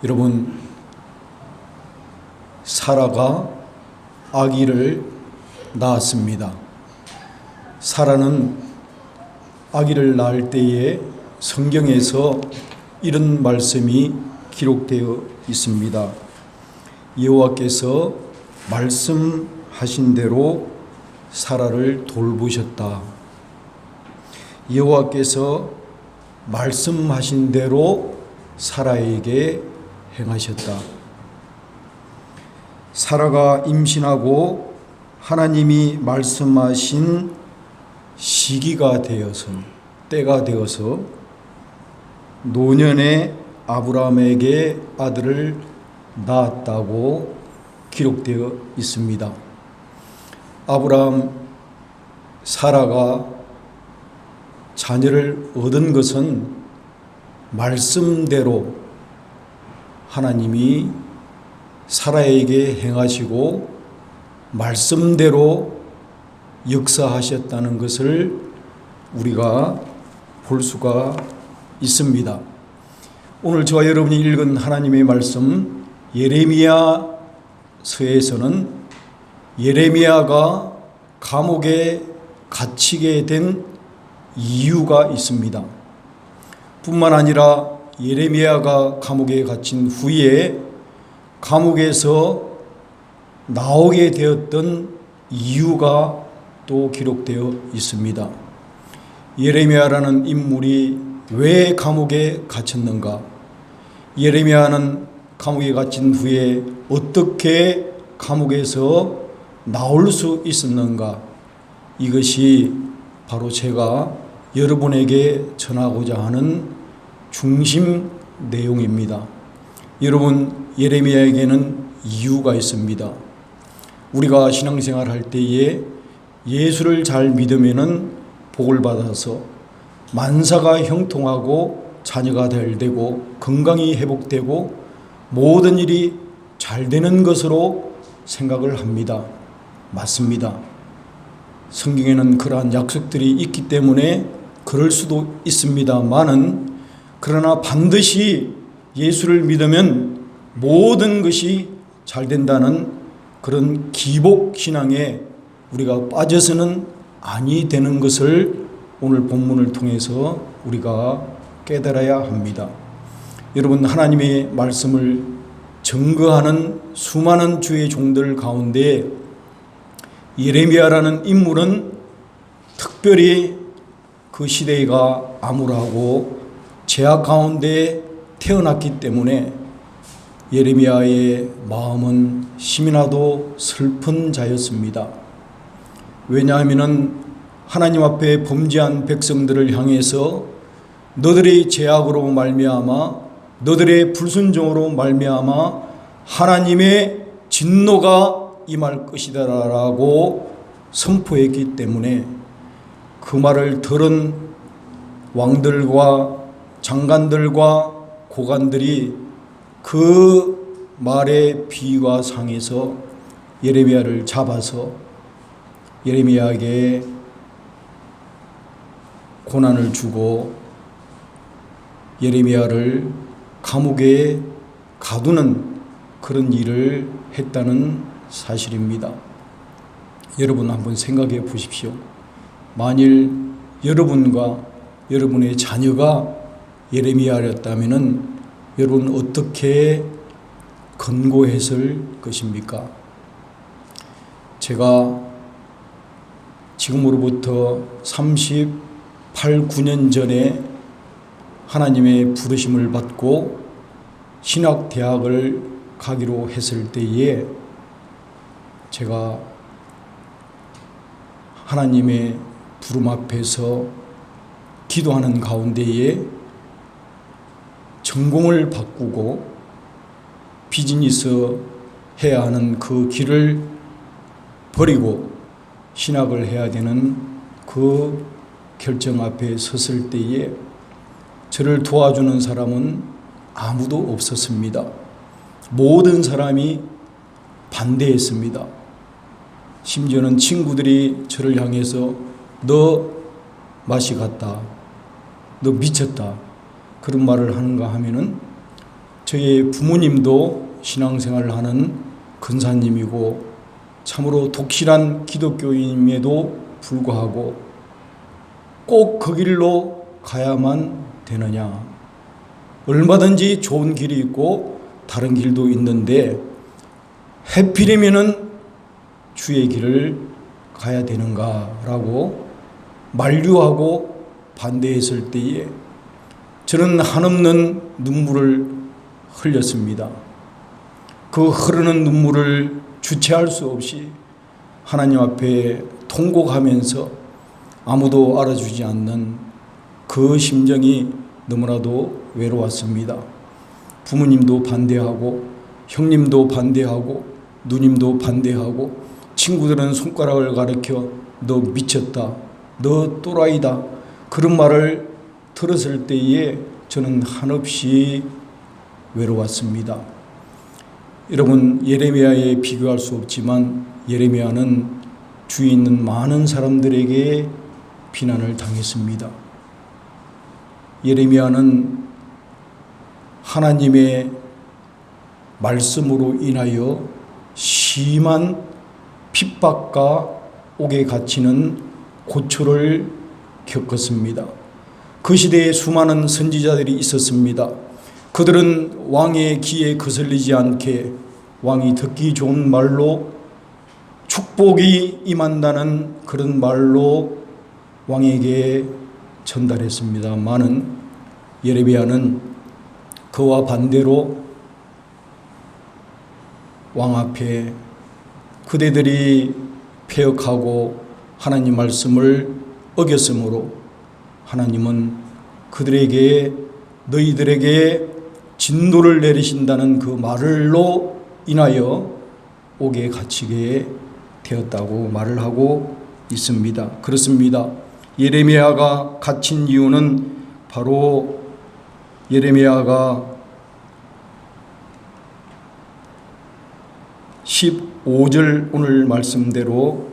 여러분, 사라가 아기를 낳았습니다. 사라는 아기를 낳을 때에 성경에서 이런 말씀이 기록되어 있습니다. 여호와께서 말씀하신 대로 사라를 돌보셨다. 여호와께서 말씀하신 대로 사라에게 행하셨다. 사라가 임신하고 하나님이 말씀하신 시기가 되어서, 때가 되어서 노년에 아브라함에게 아들을 낳았다고 기록되어 있습니다. 아브라함, 사라가 자녀를 얻은 것은 말씀대로 하나님이 사라에게 행하시고 말씀대로 역사하셨다는 것을 우리가 볼 수가 있습니다. 오늘 저와 여러분이 읽은 하나님의 말씀 예레미야서에서는 예레미야가 감옥에 갇히게 된 이유가 있습니다. 뿐만 아니라 예레미야가 감옥에 갇힌 후에 감옥에서 나오게 되었던 이유가 또 기록되어 있습니다. 예레미야라는 인물이 왜 감옥에 갇혔는가? 예레미야는 감옥에 갇힌 후에 어떻게 감옥에서 나올 수 있었는가? 이것이 바로 제가 여러분에게 전하고자 하는 중심 내용입니다. 여러분, 예레미야에게는 이유가 있습니다. 우리가 신앙생활 할 때에 예수를 잘 믿으면은 복을 받아서 만사가 형통하고 자녀가 잘 되고 건강이 회복되고 모든 일이 잘 되는 것으로 생각을 합니다. 맞습니다. 성경에는 그러한 약속들이 있기 때문에 그럴 수도 있습니다만은, 그러나 반드시 예수를 믿으면 모든 것이 잘 된다는 그런 기복신앙에 우리가 빠져서는 아니 되는 것을 오늘 본문을 통해서 우리가 깨달아야 합니다. 여러분, 하나님의 말씀을 증거하는 수많은 주의 종들 가운데 예레미야라는 인물은 특별히 그 시대가 암울하고 죄악 가운데 태어났기 때문에 예레미야의 마음은 심이나도 슬픈 자였습니다. 왜냐하면 하나님 앞에 범죄한 백성들을 향해서 너들의 죄악으로 말미암아 너들의 불순종으로 말미암아 하나님의 진노가 임할 것이다라고 선포했기 때문에 그 말을 들은 왕들과 장관들과 고관들이 그 말의 비유가 상해서 예레미야를 잡아서 예레미야에게 고난을 주고 예레미야를 감옥에 가두는 그런 일을 했다는 사실입니다. 여러분, 한번 생각해 보십시오. 만일 여러분과 여러분의 자녀가 예레미야였다면 여러분 어떻게 권고했을 것입니까? 제가 지금으로부터 38, 9년 전에 하나님의 부르심을 받고 신학대학을 가기로 했을 때에 제가 하나님의 부름 앞에서 기도하는 가운데에 전공을 바꾸고 비즈니스 해야 하는 그 길을 버리고 신학을 해야 되는 그 결정 앞에 섰을 때에 저를 도와주는 사람은 아무도 없었습니다. 모든 사람이 반대했습니다. 심지어는 친구들이 저를 향해서 너 맛이 갔다, 너 미쳤다, 그런 말을 하는가 하면은 저희 부모님도 신앙생활을 하는 근사님이고 참으로 독실한 기독교인임에도 불구하고 꼭 그 길로 가야만 되느냐. 얼마든지 좋은 길이 있고 다른 길도 있는데 해필이면은 주의 길을 가야 되는가라고 만류하고 반대했을 때에 저는 한없는 눈물을 흘렸습니다. 그 흐르는 눈물을 주체할 수 없이 하나님 앞에 통곡하면서 아무도 알아주지 않는 그 심정이 너무나도 외로웠습니다. 부모님도 반대하고 형님도 반대하고 누님도 반대하고 친구들은 손가락을 가리켜 너 미쳤다, 너 또라이다 그런 말을 들었을 때에 저는 한없이 외로웠습니다. 여러분, 예레미야에 비교할 수 없지만 예레미야는 주위에 있는 많은 사람들에게 비난을 당했습니다. 예레미야는 하나님의 말씀으로 인하여 심한 핍박과 옥에 갇히는 고초를 겪었습니다. 그 시대에 수많은 선지자들이 있었습니다. 그들은 왕의 귀에 거슬리지 않게 왕이 듣기 좋은 말로 축복이 임한다는 그런 말로 왕에게 전달했습니다만은 예레미야는 그와 반대로 왕 앞에 그대들이 패역하고 하나님 말씀을 어겼으므로 하나님은 그들에게 너희들에게 진노를 내리신다는 그 말로 인하여 옥에 갇히게 되었다고 말을 하고 있습니다. 그렇습니다. 예레미야가 갇힌 이유는 바로 예레미야가 15절 오늘 말씀대로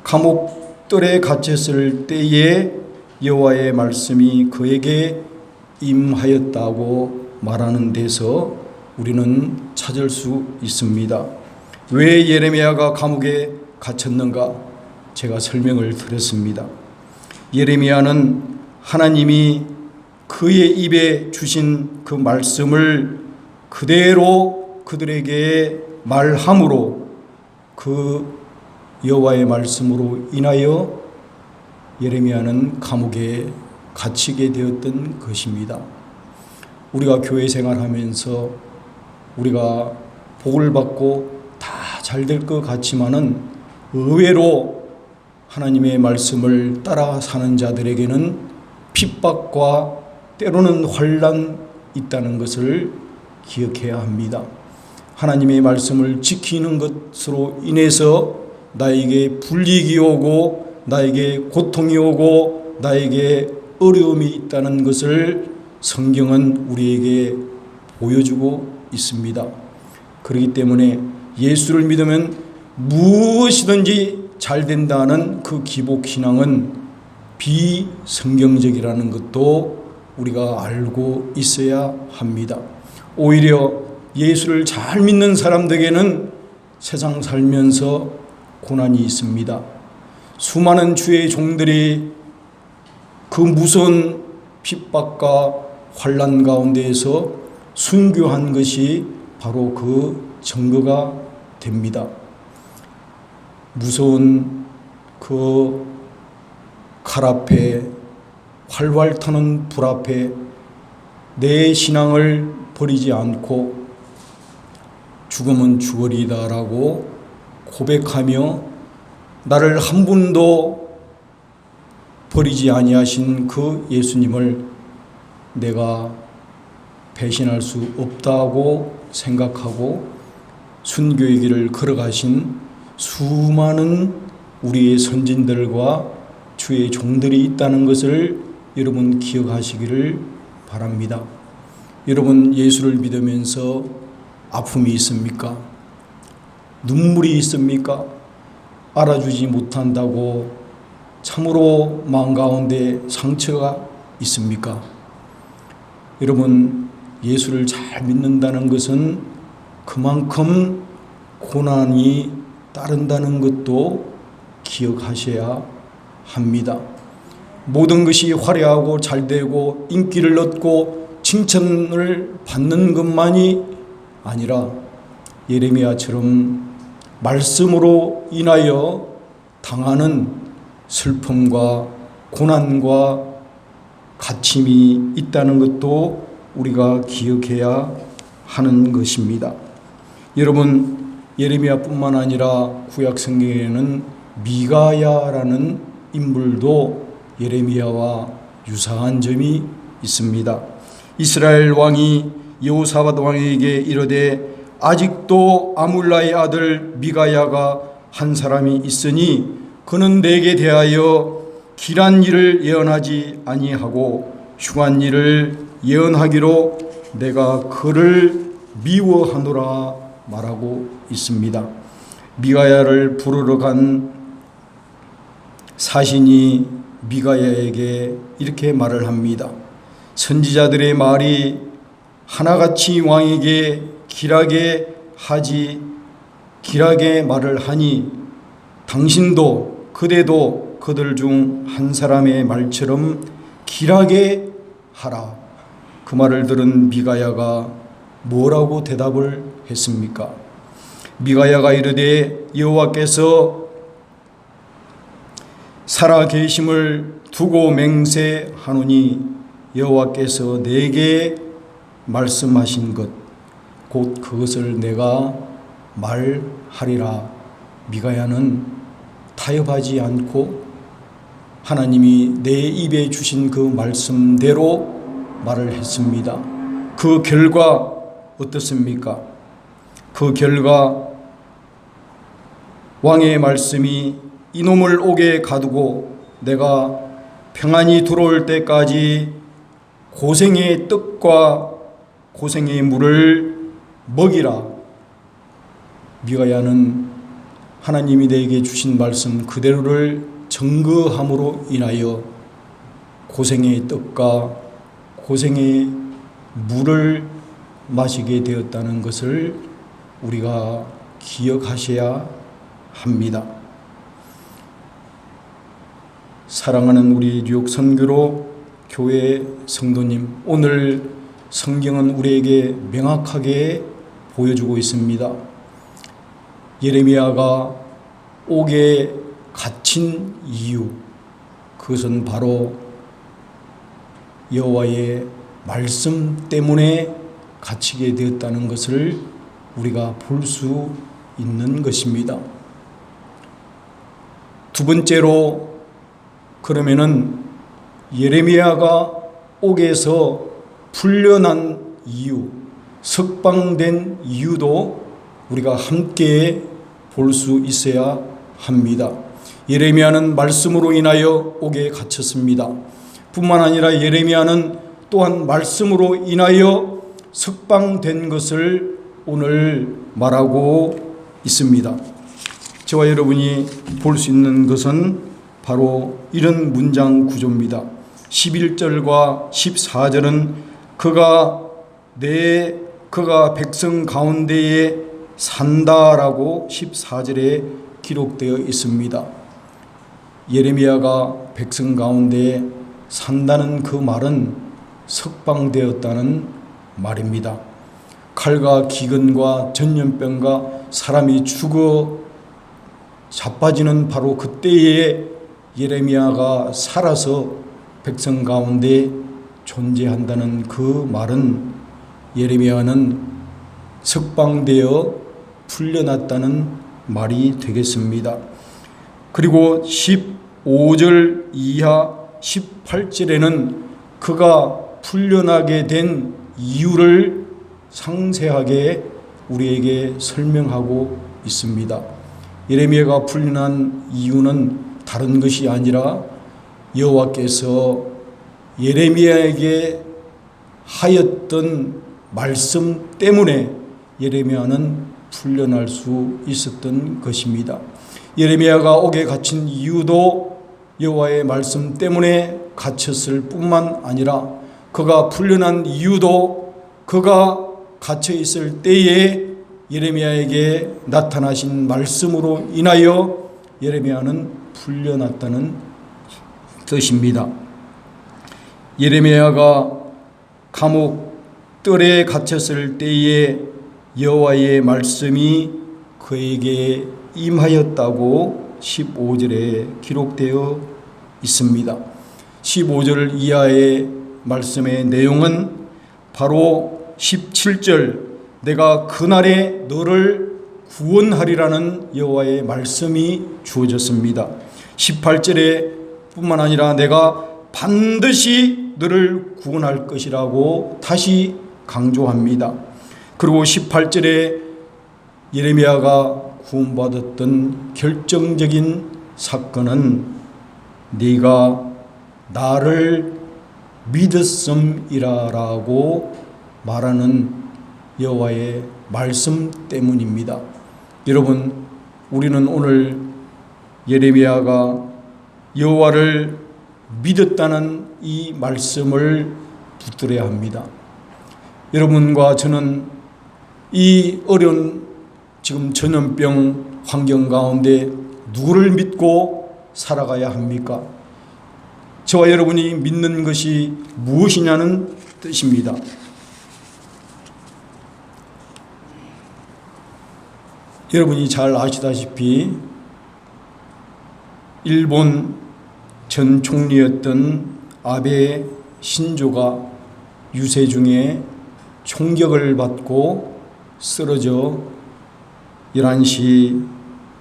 감옥들에 갇혔을 때에 여호와의 말씀이 그에게 임하였다고 말하는 데서 우리는 찾을 수 있습니다. 왜 예레미야가 감옥에 갇혔는가? 제가 설명을 드렸습니다. 예레미야는 하나님이 그의 입에 주신 그 말씀을 그대로 그들에게 말함으로 그 여호와의 말씀으로 인하여 예레미야는 감옥에 갇히게 되었던 것입니다. 우리가 교회 생활하면서 우리가 복을 받고 다 잘 될 것 같지만은 의외로 하나님의 말씀을 따라 사는 자들에게는 핍박과 때로는 환난이 있다는 것을 기억해야 합니다. 하나님의 말씀을 지키는 것으로 인해서 나에게 불이익이 오고 나에게 고통이 오고 나에게 어려움이 있다는 것을 성경은 우리에게 보여주고 있습니다. 그렇기 때문에 예수를 믿으면 무엇이든지 잘 된다는 그 기복신앙은 비성경적이라는 것도 우리가 알고 있어야 합니다. 오히려 예수를 잘 믿는 사람들에게는 세상 살면서 고난이 있습니다. 수많은 주의 종들이 그 무서운 핍박과 환난 가운데에서 순교한 것이 바로 그 증거가 됩니다. 무서운 그 칼 앞에 활활 타는 불 앞에 내 신앙을 버리지 않고 죽음은 죽으리다라고 고백하며 나를 한 분도 버리지 아니하신 그 예수님을 내가 배신할 수 없다고 생각하고 순교의 길을 걸어가신 수많은 우리의 선진들과 주의 종들이 있다는 것을 여러분 기억하시기를 바랍니다. 여러분 예수를 믿으면서 아픔이 있습니까? 눈물이 있습니까? 알아주지 못한다고 참으로 마음 가운데 상처가 있습니까? 여러분 예수를 잘 믿는다는 것은 그만큼 고난이 따른다는 것도 기억하셔야 합니다. 모든 것이 화려하고 잘되고 인기를 얻고 칭찬을 받는 것만이 아니라 예레미야처럼 말씀으로 인하여 당하는 슬픔과 고난과 갇힘이 있다는 것도 우리가 기억해야 하는 것입니다. 여러분, 예레미야뿐만 아니라 구약 성경에는 미가야라는 인물도 예레미야와 유사한 점이 있습니다. 이스라엘 왕이 여호사밧 왕에게 이르되 아직도 아물라의 아들 미가야가 한 사람이 있으니 그는 내게 대하여 길한 일을 예언하지 아니하고 흉한 일을 예언하기로 내가 그를 미워하노라 말하고 있습니다. 미가야를 부르러 간 사신이 미가야에게 이렇게 말을 합니다. 선지자들의 말이 하나같이 왕에게 길하게 말을 하니 당신도 그대도 그들 중 한 사람의 말처럼 길하게 하라. 그 말을 들은 미가야가 뭐라고 대답을 했습니까? 미가야가 이르되 여호와께서 살아 계심을 두고 맹세하노니 여호와께서 내게 말씀하신 것 곧 그것을 내가 말하리라. 미가야는 타협하지 않고 하나님이 내 입에 주신 그 말씀대로 말을 했습니다. 그 결과 어떻습니까? 그 결과 왕의 말씀이 이놈을 옥에 가두고 내가 평안히 들어올 때까지 고생의 떡과 고생의 물을 먹이라. 미가야는 하나님이 내게 주신 말씀 그대로를 증거함으로 인하여 고생의 떡과 고생의 물을 마시게 되었다는 것을 우리가 기억하셔야 합니다. 사랑하는 우리 뉴욕 선교로 교회 성도님, 오늘 성경은 우리에게 명확하게 보여주고 있습니다. 예레미야가 옥에 갇힌 이유, 그것은 바로 여호와의 말씀 때문에 갇히게 되었다는 것을 우리가 볼 수 있는 것입니다. 두 번째로, 그러면은 예레미야가 옥에서 풀려난 이유, 석방된 이유도 우리가 함께 볼 수 있어야 합니다. 예레미야는 말씀으로 인하여 옥에 갇혔습니다. 뿐만 아니라 예레미야는 또한 말씀으로 인하여 석방된 것을 오늘 말하고 있습니다. 저와 여러분이 볼 수 있는 것은 바로 이런 문장 구조입니다. 11절과 14절은 그가 백성 가운데에 산다라고 14절에 기록되어 있습니다. 예레미야가 백성 가운데 산다는 그 말은 석방되었다는 말입니다. 칼과 기근과 전염병과 사람이 죽어 자빠지는 바로 그때에 예레미야가 살아서 백성 가운데 존재한다는 그 말은 예레미야는 석방되어 풀려났다는 말이 되겠습니다. 그리고 15절 이하 18절에는 그가 풀려나게 된 이유를 상세하게 우리에게 설명하고 있습니다. 예레미야가 풀려난 이유는 다른 것이 아니라 여호와께서 예레미야에게 하였던 말씀 때문에 예레미야는 풀려날 수 있었던 것입니다. 예레미야가 옥에 갇힌 이유도 여호와의 말씀 때문에 갇혔을 뿐만 아니라 그가 풀려난 이유도 그가 갇혀 있을 때에 예레미야에게 나타나신 말씀으로 인하여 예레미야는 풀려났다는 뜻입니다. 예레미야가 감옥 뜰에 갇혔을 때에 여호와의 말씀이 그에게 임하였다고 15절에 기록되어 있습니다. 15절 이하의 말씀의 내용은 바로 17절 내가 그날에 너를 구원하리라는 여호와의 말씀이 주어졌습니다. 18절에 뿐만 아니라 내가 반드시 너를 구원할 것이라고 다시 강조합니다. 그리고 18절에 예레미야가 구원받았던 결정적인 사건은 네가 나를 믿었음이라라고 말하는 여호와의 말씀 때문입니다. 여러분, 우리는 오늘 예레미야가 여호와를 믿었다는 이 말씀을 붙들어야 합니다. 여러분과 저는 이 어려운 지금 전염병 환경 가운데 누구를 믿고 살아가야 합니까? 저와 여러분이 믿는 것이 무엇이냐는 뜻입니다. 여러분이 잘 아시다시피 일본 전 총리였던 아베 신조가 유세 중에 총격을 받고 쓰러져 11시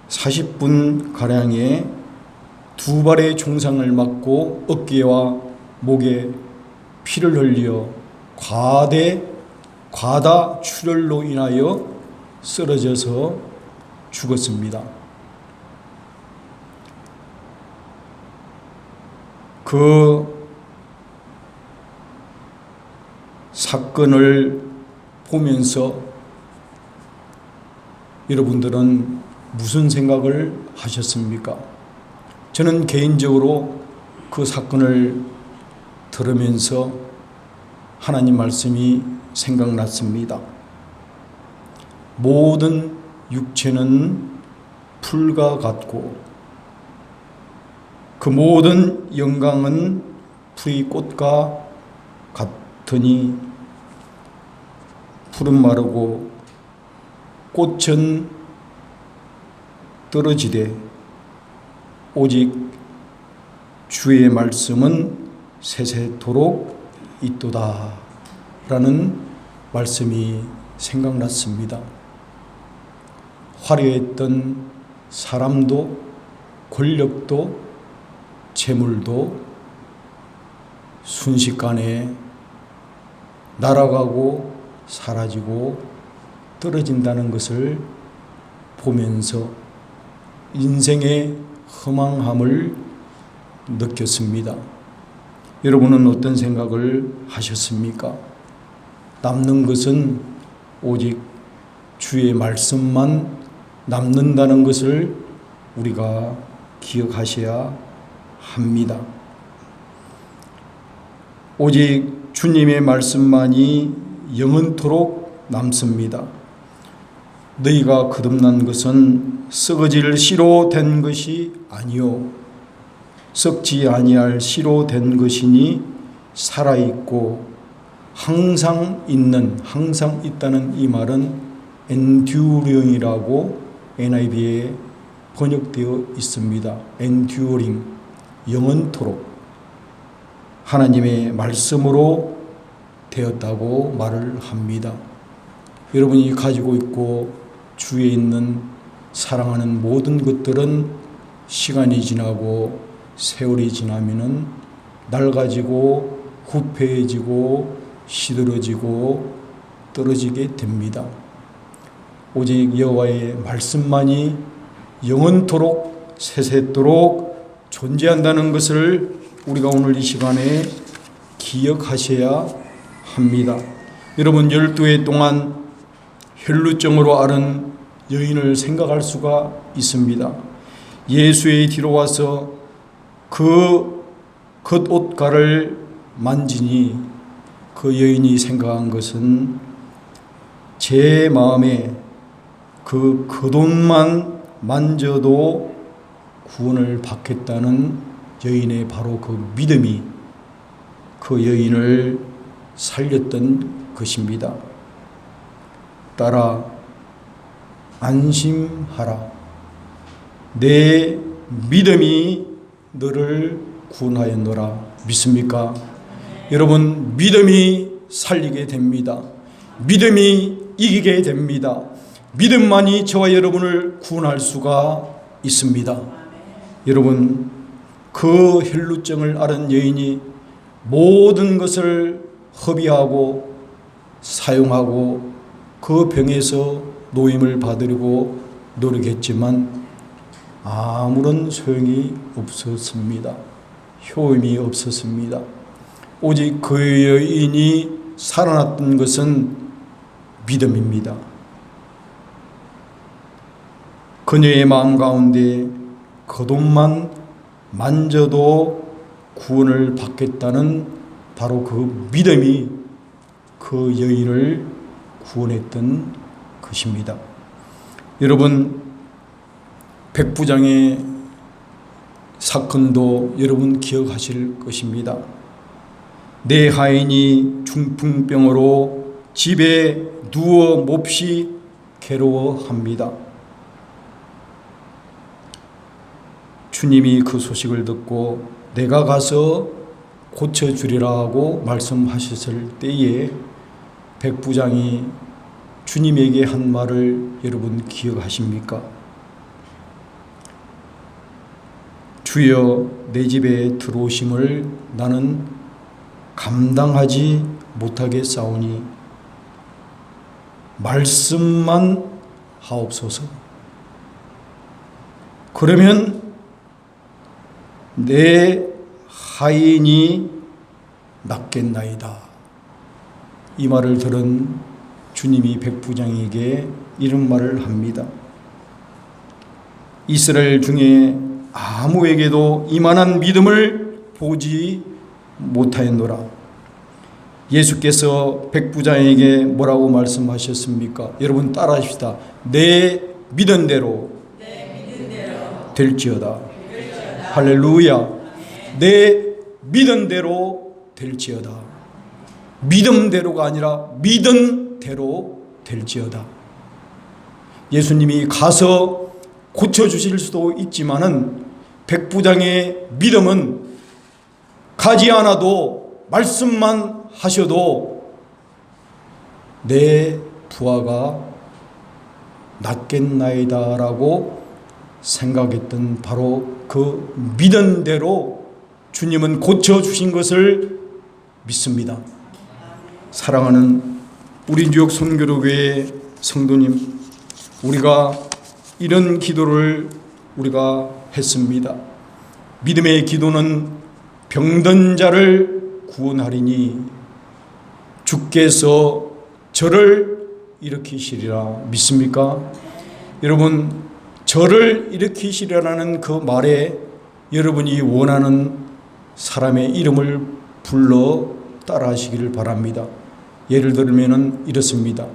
40분가량에 두 발의 총상을 맞고 어깨와 목에 피를 흘려 과다 출혈로 인하여 쓰러져서 죽었습니다. 그 사건을 보면서 여러분들은 무슨 생각을 하셨습니까? 저는 개인적으로 그 사건을 들으면서 하나님 말씀이 생각났습니다. 모든 육체는 풀과 같고 그 모든 영광은 풀이 꽃과 같으니 풀은 마르고 꽃은 떨어지되 오직 주의 말씀은 세세토록 있도다 라는 말씀이 생각났습니다. 화려했던 사람도 권력도 재물도 순식간에 날아가고 사라지고 떨어진다는 것을 보면서 인생의 허망함을 느꼈습니다. 여러분은 어떤 생각을 하셨습니까? 남는 것은 오직 주의 말씀만 남는다는 것을 우리가 기억하셔야 합니다. 오직 주님의 말씀만이 영원토록 남습니다. 너희가 거듭난 것은 썩어질 씨로 된 것이 아니요 썩지 아니할 씨로 된 것이니 살아있고 항상 있다는 이 말은 enduring이라고 NIV에 번역되어 있습니다. enduring, 영원토록 하나님의 말씀으로 되었다고 말을 합니다. 여러분이 가지고 있고 주위에 있는 사랑하는 모든 것들은 시간이 지나고 세월이 지나면은 낡아지고 후패해지고 시들어지고 떨어지게 됩니다. 오직 여호와의 말씀만이 영원토록 세세토록 존재한다는 것을 우리가 오늘 이 시간에 기억하셔야 합니다. 여러분 12해 동안 혈루증으로 앓은 여인을 생각할 수가 있습니다. 예수의 뒤로 와서 그 겉옷가를 만지니 그 여인이 생각한 것은 제 마음에 그 겉옷만 만져도 구원을 받겠다는 여인의 바로 그 믿음이 그 여인을 살렸던 것입니다. 따라 안심하라. 내 믿음이 너를 구원하였노라. 믿습니까? 여러분, 믿음이 살리게 됩니다. 믿음이 이기게 됩니다. 믿음만이 저와 여러분을 구원할 수가 있습니다. 여러분, 그 혈루증을 앓은 여인이 모든 것을 허비하고 사용하고 그 병에서 노임을 받으려고 노력했지만 아무런 소용이 없었습니다. 효험이 없었습니다. 오직 그 여인이 살아났던 것은 믿음입니다. 그녀의 마음 가운데 겉옷만 만져도 구원을 받겠다는 바로 그 믿음이 그 여인을 구원했던 것입니다. 여러분, 백부장의 사건도 여러분 기억하실 것입니다. 내 하인이 중풍병으로 집에 누워 몹시 괴로워합니다. 주님이 그 소식을 듣고 내가 가서 고쳐주리라 하고 말씀하셨을 때에 백부장이 주님에게 한 말을 여러분 기억하십니까? 주여, 내 집에 들어오심을 나는 감당하지 못하겠사오니 말씀만 하옵소서. 그러면 내 하인이 낫겠나이다. 이 말을 들은 주님이 백부장에게 이런 말을 합니다. 이스라엘 중에 아무에게도 이만한 믿음을 보지 못하였노라. 예수께서 백부장에게 뭐라고 말씀하셨습니까? 여러분 따라하십시다. 내 믿은 대로 될지어다. 할렐루야. 내 믿은 대로 될지어다. 믿음대로가 아니라 믿은 대로 될지어다. 예수님이 가서 고쳐주실 수도 있지만은 백부장의 믿음은 가지 않아도 말씀만 하셔도 내 부하가 낫겠나이다 라고 생각했던 바로 그 믿은 대로 주님은 고쳐주신 것을 믿습니다. 사랑하는 우리 뉴욕 선교로교회 성도님, 우리가 이런 기도를 우리가 했습니다. 믿음의 기도는 병든 자를 구원하리니 주께서 저를 일으키시리라. 믿습니까? 여러분, 저를 일으키시리라는 그 말에 여러분이 원하는 사람의 이름을 불러 따라하시기를 바랍니다. 예를 들면 이렇습니다.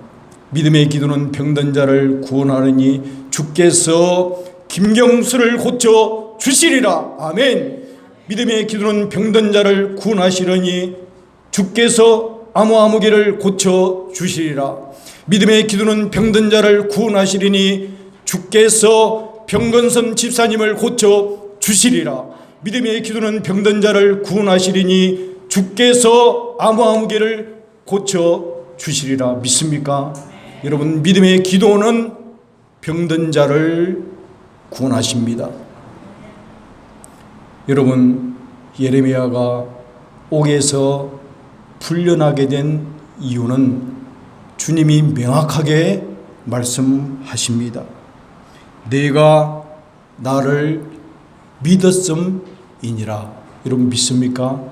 믿음의 기도는 병든 자를 구원하리니 주께서 김경수를 고쳐 주시리라. 아멘. 믿음의 기도는 병든 자를 구원하시려니 주께서 아무개를 고쳐 주시리라. 믿음의 기도는 병든 자를 구원하시리니 주께서 병건섬 집사님을 고쳐 주시리라. 믿음의 기도는 병든 자를 구원하시리니 주께서 아무개를 고쳐 주시리라. 믿습니까? 여러분, 믿음의 기도는 병든 자를 구원하십니다. 여러분, 예레미야가 옥에서 풀려나게 된 이유는 주님이 명확하게 말씀하십니다. 내가 나를 믿었음이니라. 여러분 믿습니까?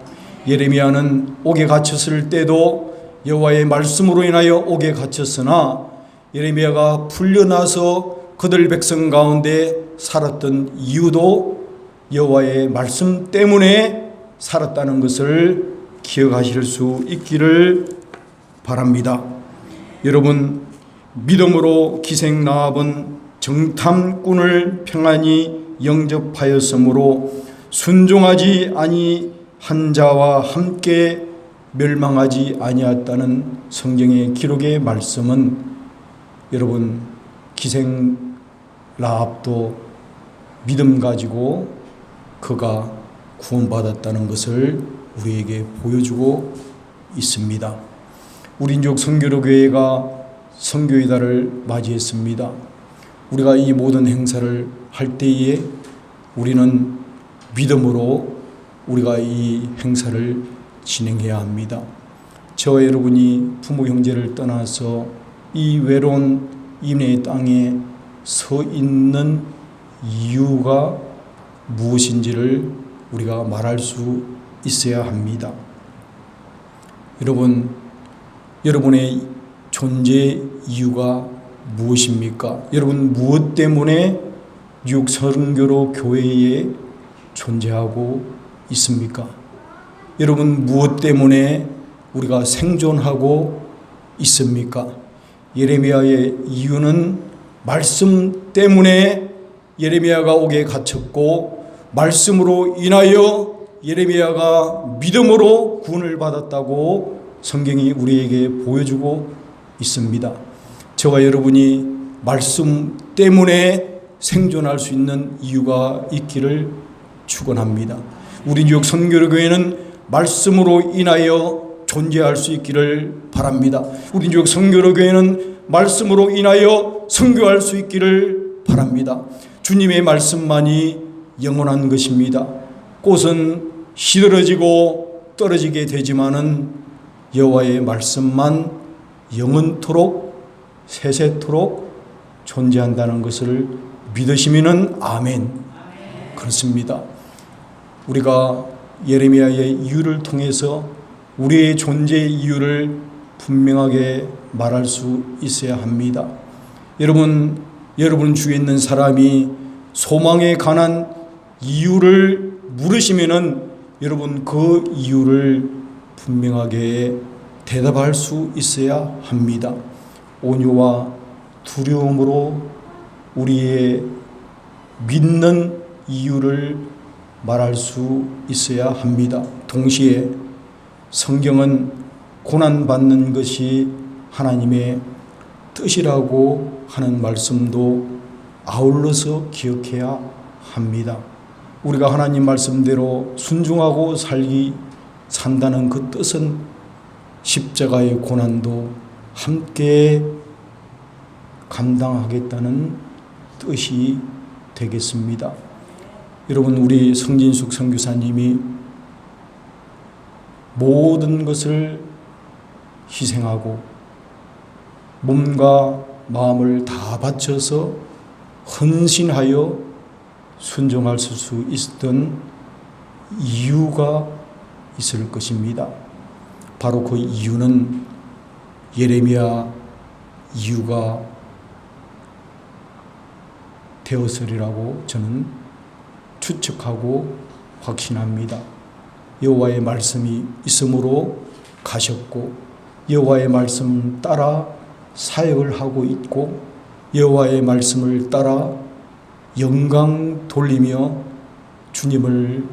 예레미야는 옥에 갇혔을 때도 여호와의 말씀으로 인하여 옥에 갇혔으나 예레미야가 풀려나서 그들 백성 가운데 살았던 이유도 여호와의 말씀 때문에 살았다는 것을 기억하실 수 있기를 바랍니다. 여러분, 믿음으로 기생 라합은 정탐꾼을 평안히 영접하였으므로 순종하지 아니한 자와 함께 멸망하지 아니하였다는 성경의 기록의 말씀은 여러분, 기생 라합도 믿음 가지고 그가 구원받았다는 것을 우리에게 보여주고 있습니다. 우리 인족 선교교회가 선교의 달을 맞이했습니다. 우리가 이 모든 행사를 할 때에 우리는 믿음으로 우리가 이 행사를 진행해야 합니다. 저와 여러분이 부모 형제를 떠나서 이 외로운 인의 땅에 서 있는 이유가 무엇인지를 우리가 말할 수 있어야 합니다. 여러분, 여러분의 존재 이유가 무엇입니까? 여러분, 무엇 때문에 뉴욕 선교로 교회에 존재하고 있습니까? 여러분, 무엇 때문에 우리가 생존하고 있습니까? 예레미야의 이유는 말씀 때문에 예레미야가 옥에 갇혔고 말씀으로 인하여 예레미야가 믿음으로 구원을 받았다고 성경이 우리에게 보여주고 있습니다. 저와 여러분이 말씀 때문에 생존할 수 있는 이유가 있기를 축원합니다. 우리 뉴욕 선교교회는 말씀으로 인하여 존재할 수 있기를 바랍니다. 우리 뉴욕 선교교회는 말씀으로 인하여 선교할 수 있기를 바랍니다. 주님의 말씀만이 영원한 것입니다. 꽃은 시들어지고 떨어지게 되지만은 여호와의 말씀만 영원토록 세세토록 존재한다는 것을 믿으시면은 아멘. 그렇습니다. 우리가 예레미야의 이유를 통해서 우리의 존재의 이유를 분명하게 말할 수 있어야 합니다. 여러분 주위에 있는 사람이 소망에 관한 이유를 물으시면은 여러분 그 이유를 분명하게 대답할 수 있어야 합니다. 온유와 두려움으로 우리의 믿는 이유를 말할 수 있어야 합니다. 동시에 성경은 고난받는 것이 하나님의 뜻이라고 하는 말씀도 아울러서 기억해야 합니다. 우리가 하나님 말씀대로 순종하고 산다는 그 뜻은 십자가의 고난도 함께 감당하겠다는 뜻이 되겠습니다. 여러분, 우리 성진숙 선교사님이 모든 것을 희생하고 몸과 마음을 다 바쳐서 헌신하여 순종할 수 있었던 이유가 있을 것입니다. 바로 그 이유는 예레미야 이유가 되었으리라고 저는 추측하고 확신합니다. 여호와의 말씀이 있으므로 가셨고 여호와의 말씀 따라 사역을 하고 있고 여호와의 말씀을 따라 영광 돌리며 주님을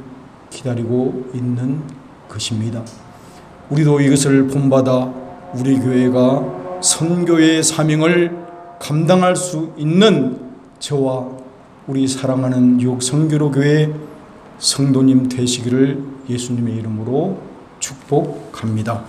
기다리고 있는 것입니다. 우리도 이것을 본받아 우리 교회가 선교의 사명을 감당할 수 있는 저와 우리 사랑하는 뉴욕 선교로 교회 성도님 되시기를 예수님의 이름으로 축복합니다.